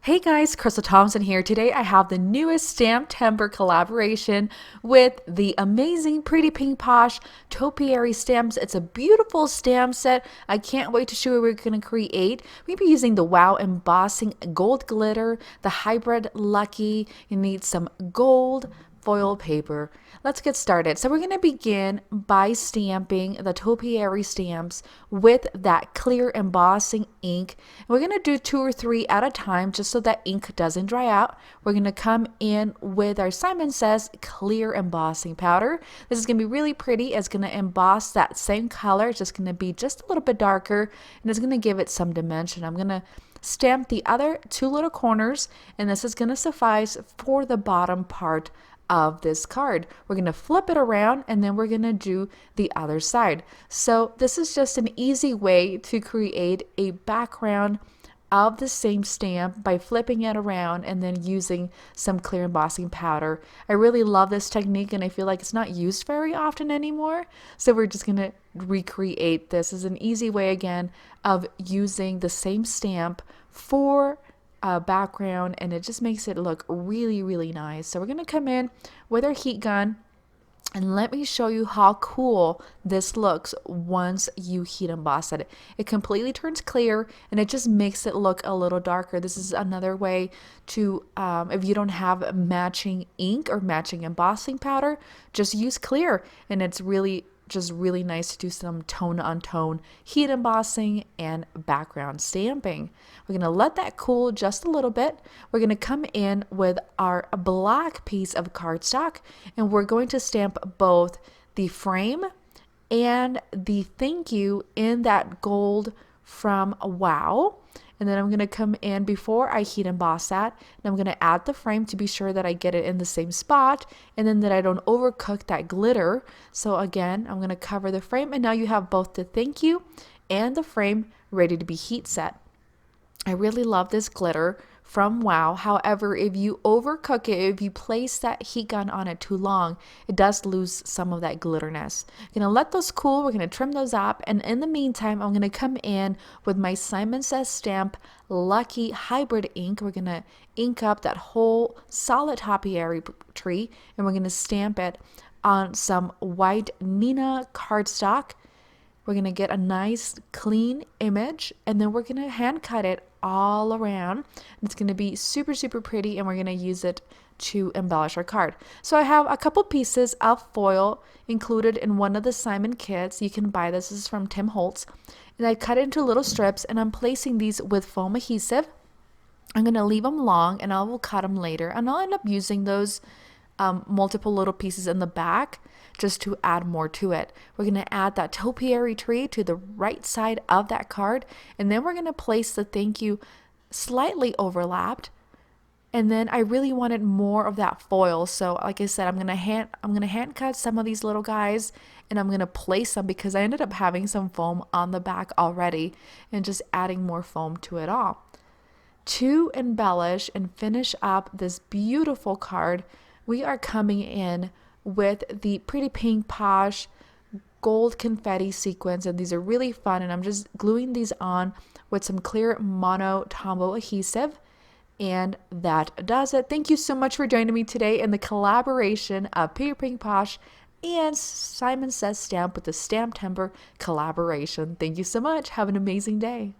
Hey guys, Crystal Thompson here. Today I have the newest Stamptember collaboration with the amazing Pretty Pink Posh topiary stamps. It's a beautiful stamp set. I can't wait to show you what we're going to create. We'll be using the Wow Embossing Gold Glitter, the Hybrid Lucky. You need some gold foil paper. Let's get started. So we're going to begin by stamping the topiary stamps with that clear embossing ink. And we're going to do 2 or 3 at a time just so that ink doesn't dry out. We're going to come in with our Simon Says clear embossing powder. This is going to be really pretty. It's going to emboss that same color. It's just going to be just a little bit darker and it's going to give it some dimension. I'm going to stamp the other 2 little corners and this is going to suffice for the bottom part of this card. We're going to flip it around and then we're going to do the other side. So this is just an easy way to create a background of the same stamp by flipping it around and then using some clear embossing powder. I really love this technique and I feel like it's not used very often anymore. So we're just going to recreate this as an easy way again of using the same stamp for background, and it just makes it look really nice. So we're going to come in with our heat gun and let me show you how cool this looks once you heat emboss it. It completely turns clear and it just makes it look a little darker. This is another way to, if you don't have matching ink or matching embossing powder, just use clear and it's just really nice to do some tone on tone heat embossing and background stamping. We're going to let that cool just a little bit. We're going to come in with our black piece of cardstock and we're going to stamp both the frame and the thank you in that gold from Wow. And then I'm going to come in before I heat emboss that and I'm going to add the frame to be sure that I get it in the same spot and then that I don't overcook that glitter. So again, I'm going to cover the frame and now you have both the thank you and the frame ready to be heat set. I really love this glitter from Wow. However, if you overcook it, if you place that heat gun on it too long, it does lose some of that glitterness. I'm going to let those cool. We're going to trim those up. And in the meantime, I'm going to come in with my Simon Says Stamp Lucky Hybrid ink. We're going to ink up that whole solid topiary tree and we're going to stamp it on some white Neenah cardstock. We're going to get a nice clean image and then we're going to hand cut it all around. It's going to be super pretty and we're going to use it to embellish our card. So I have a couple pieces of foil included in one of the Simon kits. You can buy this. This is from Tim Holtz. And I cut it into little strips and I'm placing these with foam adhesive. I'm going to leave them long and I will cut them later. And I'll end up using those multiple little pieces in the back just to add more to it. We're going to add that topiary tree to the right side of that card and then we're going to place the thank you slightly overlapped and then I really wanted more of that foil, so like I said, I'm going to hand cut some of these little guys and I'm going to place them because I ended up having some foam on the back already and just adding more foam to it all. To embellish and finish up this beautiful card, we are coming in with the Pretty Pink Posh gold confetti sequins and these are really fun and I'm just gluing these on with some clear mono Tombow adhesive and that does it. Thank you so much for joining me today in the collaboration of Pretty Pink Posh and Simon Says Stamp with the Stamptember collaboration. Thank you so much. Have an amazing day.